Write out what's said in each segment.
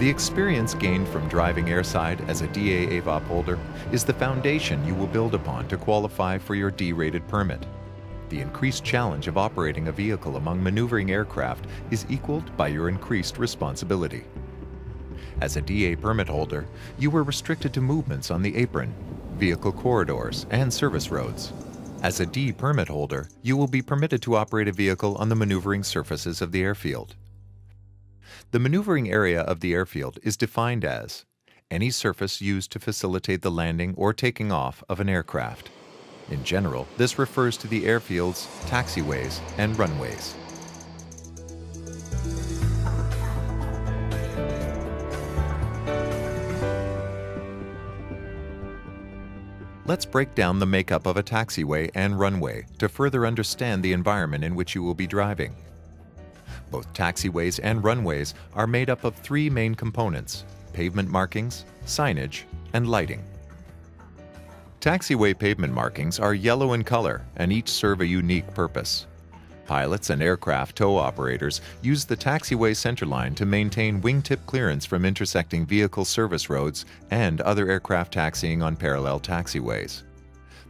The experience gained from driving airside as a DA AVOP holder is the foundation you will build upon to qualify for your D-rated permit. The increased challenge of operating a vehicle among maneuvering aircraft is equaled by your increased responsibility. As a DA permit holder, you were restricted to movements on the apron, vehicle corridors, and service roads. As a D permit holder, you will be permitted to operate a vehicle on the maneuvering surfaces of the airfield. The maneuvering area of the airfield is defined as any surface used to facilitate the landing or taking off of an aircraft. In general, this refers to the airfield's taxiways and runways. Let's break down the makeup of a taxiway and runway to further understand the environment in which you will be driving. Both taxiways and runways are made up of three main components: pavement markings, signage, and lighting. Taxiway pavement markings are yellow in color and each serve a unique purpose. Pilots and aircraft tow operators use the taxiway centerline to maintain wingtip clearance from intersecting vehicle service roads and other aircraft taxiing on parallel taxiways.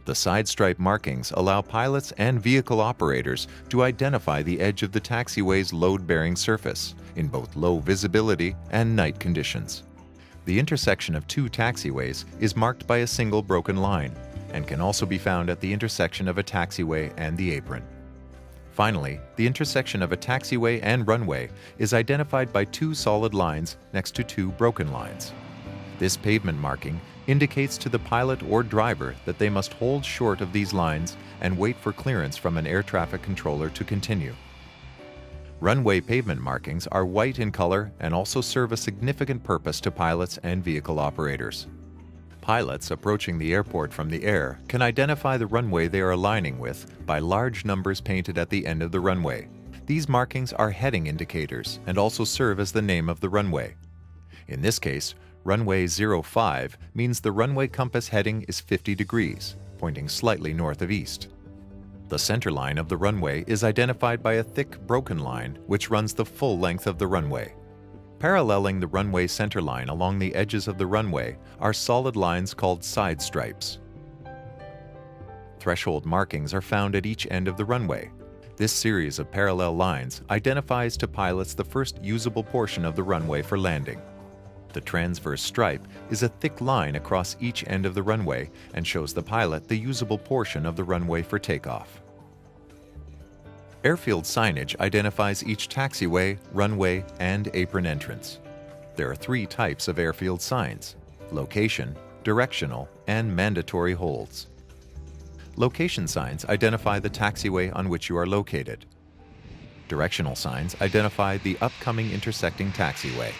The side stripe markings allow pilots and vehicle operators to identify the edge of the taxiway's load-bearing surface in both low visibility and night conditions. The intersection of two taxiways is marked by a single broken line and can also be found at the intersection of a taxiway and the apron. Finally, the intersection of a taxiway and runway is identified by two solid lines next to two broken lines. This pavement marking indicates to the pilot or driver that they must hold short of these lines and wait for clearance from an air traffic controller to continue. Runway pavement markings are white in color and also serve a significant purpose to pilots and vehicle operators. Pilots approaching the airport from the air can identify the runway they are aligning with by large numbers painted at the end of the runway. These markings are heading indicators and also serve as the name of the runway. In this case, runway 05 means the runway compass heading is 50 degrees, pointing slightly north of east. The center line of the runway is identified by a thick broken line which runs the full length of the runway. Paralleling the runway center line along the edges of the runway are solid lines called side stripes. Threshold markings are found at each end of the runway. This series of parallel lines identifies to pilots the first usable portion of the runway for landing. The transverse stripe is a thick line across each end of the runway and shows the pilot the usable portion of the runway for takeoff. Airfield signage identifies each taxiway, runway, and apron entrance. There are three types of airfield signs: location, directional, and mandatory holds. Location signs identify the taxiway on which you are located. Directional signs identify the upcoming intersecting taxiway.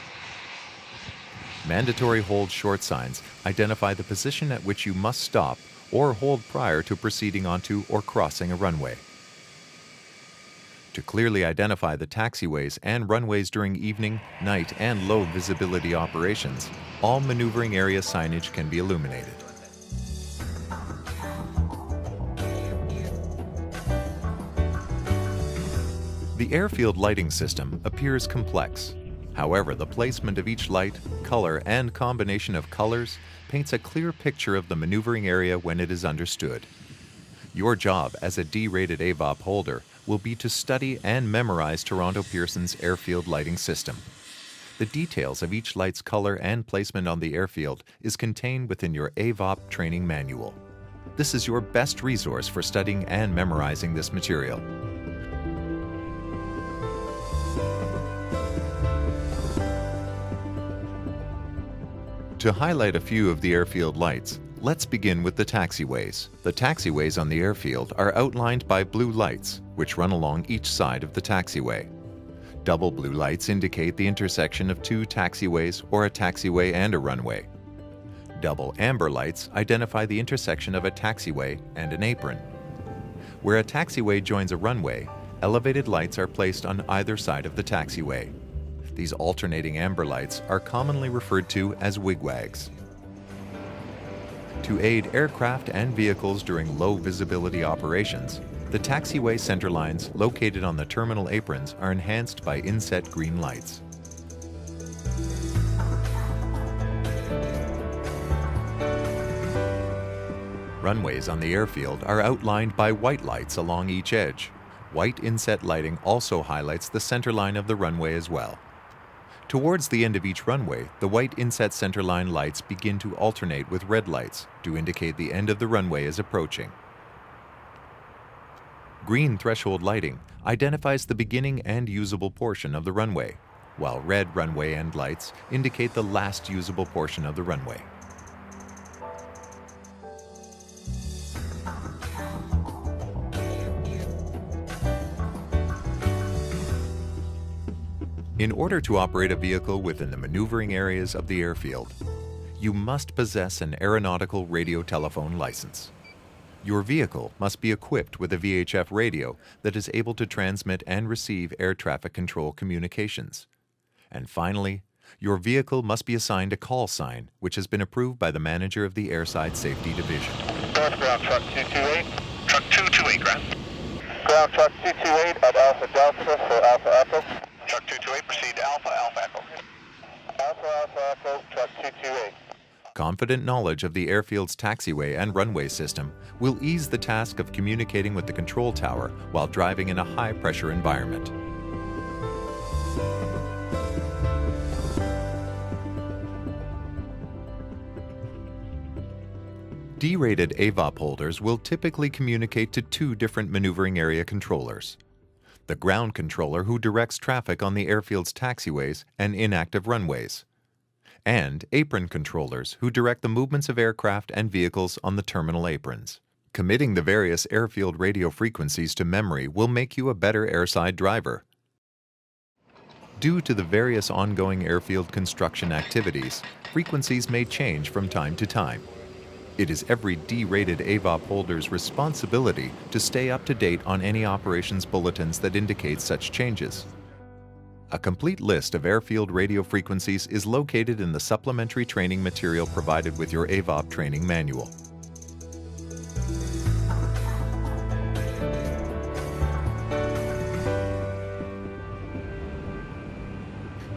Mandatory hold short signs identify the position at which you must stop or hold prior to proceeding onto or crossing a runway. To clearly identify the taxiways and runways during evening, night, and low visibility operations, all maneuvering area signage can be illuminated. The airfield lighting system appears complex. However, the placement of each light, color, and combination of colors paints a clear picture of the maneuvering area when it is understood. Your job as a D-rated AVOP holder will be to study and memorize Toronto Pearson's airfield lighting system. The details of each light's color and placement on the airfield is contained within your AVOP training manual. This is your best resource for studying and memorizing this material. To highlight a few of the airfield lights, let's begin with the taxiways. The taxiways on the airfield are outlined by blue lights, which run along each side of the taxiway. Double blue lights indicate the intersection of two taxiways or a taxiway and a runway. Double amber lights identify the intersection of a taxiway and an apron. Where a taxiway joins a runway, elevated lights are placed on either side of the taxiway. These alternating amber lights are commonly referred to as wigwags. To aid aircraft and vehicles during low visibility operations, the taxiway center lines located on the terminal aprons are enhanced by inset green lights. Runways on the airfield are outlined by white lights along each edge. White inset lighting also highlights the center line of the runway as well. Towards the end of each runway, the white inset centerline lights begin to alternate with red lights to indicate the end of the runway is approaching. Green threshold lighting identifies the beginning and usable portion of the runway, while red runway end lights indicate the last usable portion of the runway. In order to operate a vehicle within the maneuvering areas of the airfield, you must possess an aeronautical radio telephone license. Your vehicle must be equipped with a VHF radio that is able to transmit and receive air traffic control communications. And finally, your vehicle must be assigned a call sign, which has been approved by the manager of the Airside Safety Division. Ground truck 228. Truck 228, ground. Ground truck 228 at Alpha Delta for Alpha Echo. Truck 228, proceed to Alpha Alpha Echo. Alpha Echo, truck 228. Confident knowledge of the airfield's taxiway and runway system will ease the task of communicating with the control tower while driving in a high-pressure environment. D-rated AVOP holders will typically communicate to two different maneuvering area controllers: the ground controller, who directs traffic on the airfield's taxiways and inactive runways, and apron controllers, who direct the movements of aircraft and vehicles on the terminal aprons. Committing the various airfield radio frequencies to memory will make you a better airside driver. Due to the various ongoing airfield construction activities, frequencies may change from time to time. It is every D-rated AVOP holder's responsibility to stay up to date on any operations bulletins that indicate such changes. A complete list of airfield radio frequencies is located in the supplementary training material provided with your AVOP training manual.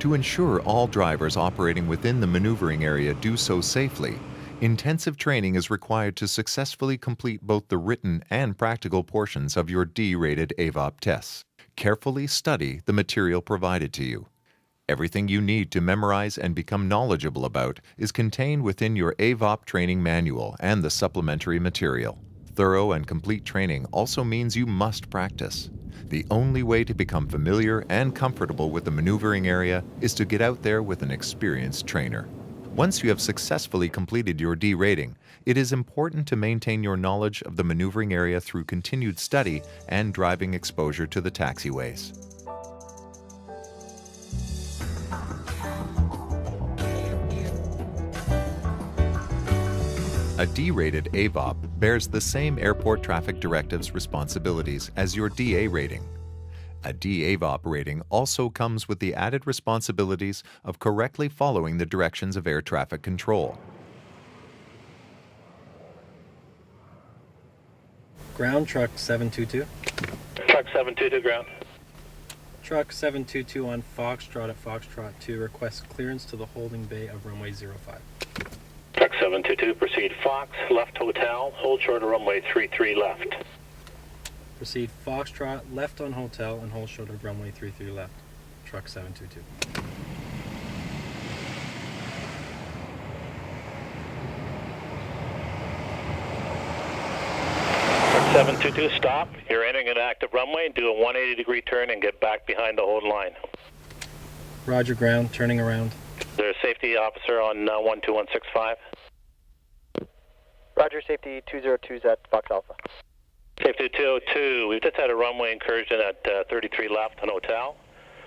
To ensure all drivers operating within the maneuvering area do so safely, intensive training is required to successfully complete both the written and practical portions of your D-rated AVOP tests. Carefully study the material provided to you. Everything you need to memorize and become knowledgeable about is contained within your AVOP training manual and the supplementary material. Thorough and complete training also means you must practice. The only way to become familiar and comfortable with the maneuvering area is to get out there with an experienced trainer. Once you have successfully completed your D rating, it is important to maintain your knowledge of the maneuvering area through continued study and driving exposure to the taxiways. A D-rated AVOP bears the same airport traffic directives responsibilities as your DA rating. A D-AVOP rating also comes with the added responsibilities of correctly following the directions of air traffic control. Ground, truck 722. Truck 722, ground. Truck 722 on Foxtrot at Foxtrot 2 requests clearance to the holding bay of runway 05. Truck 722, proceed Fox, left hotel, hold short of runway 33 left. Proceed Foxtrot, left on hotel, and hold short of runway 33 left. Truck 722. Truck 722, stop. You're entering an active runway. Do a 180-degree turn and get back behind the hold line. Roger, ground, turning around. There's a safety officer on 12165. Roger, safety 202's at Fox Alpha. Safety 202, we've just had a runway incursion at 33 left on hotel.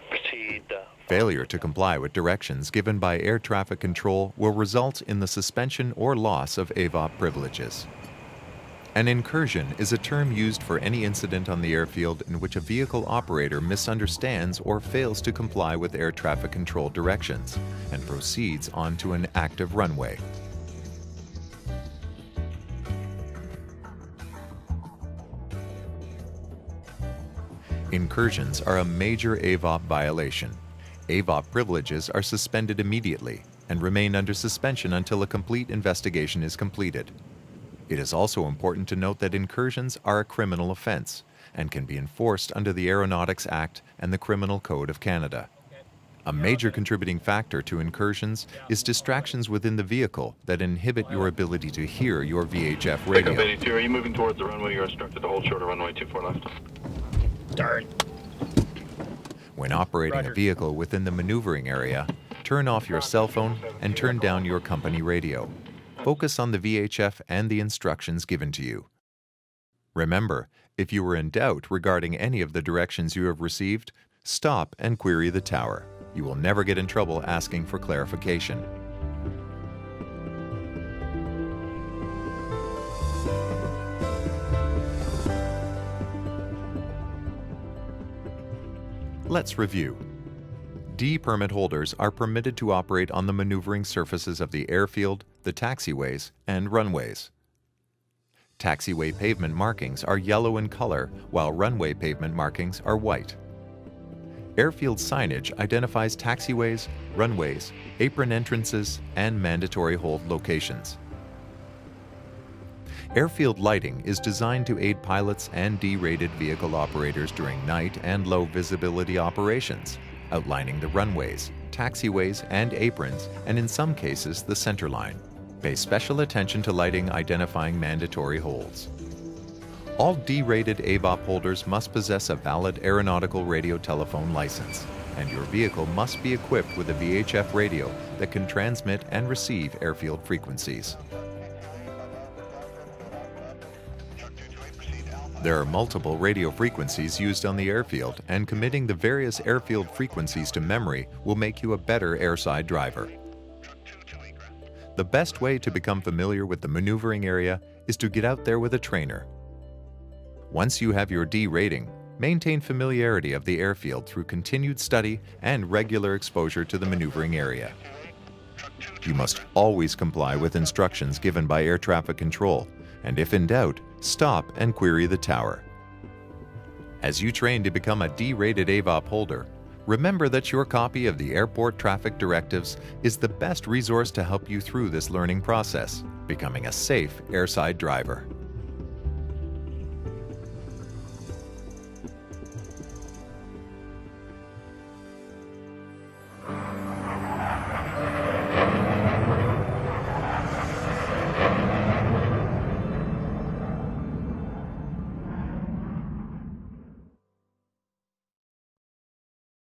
Proceed. Failure to comply with directions given by air traffic control will result in the suspension or loss of AVOP privileges. An incursion is a term used for any incident on the airfield in which a vehicle operator misunderstands or fails to comply with air traffic control directions and proceeds onto an active runway. Incursions are a major AVOP violation. AVOP privileges are suspended immediately and remain under suspension until a complete investigation is completed. It is also important to note that incursions are a criminal offense and can be enforced under the Aeronautics Act and the Criminal Code of Canada. A major contributing factor to incursions is distractions within the vehicle that inhibit your ability to hear your VHF radio. Pickup 82, are you moving towards the runway? You're instructed to hold short of runway 24 left. Darn. When operating a vehicle within the maneuvering area, turn off your cell phone and turn down your company radio. Focus on the VHF and the instructions given to you. Remember, if you are in doubt regarding any of the directions you have received, stop and query the tower. You will never get in trouble asking for clarification. Let's review. D permit holders are permitted to operate on the maneuvering surfaces of the airfield, the taxiways, and runways. Taxiway pavement markings are yellow in color, while runway pavement markings are white. Airfield signage identifies taxiways, runways, apron entrances, and mandatory hold locations. Airfield lighting is designed to aid pilots and D-rated vehicle operators during night and low visibility operations, outlining the runways, taxiways, and aprons, and in some cases the centerline. Pay special attention to lighting identifying mandatory holds. All D-rated AVOP holders must possess a valid aeronautical radio telephone license, and your vehicle must be equipped with a VHF radio that can transmit and receive airfield frequencies. There are multiple radio frequencies used on the airfield, and committing the various airfield frequencies to memory will make you a better airside driver. The best way to become familiar with the maneuvering area is to get out there with a trainer. Once you have your D rating, maintain familiarity of the airfield through continued study and regular exposure to the maneuvering area. You must always comply with instructions given by air traffic control, and if in doubt, stop and query the tower. As you train to become a D-rated AVOP holder, remember that your copy of the Airport Traffic Directives is the best resource to help you through this learning process, becoming a safe airside driver.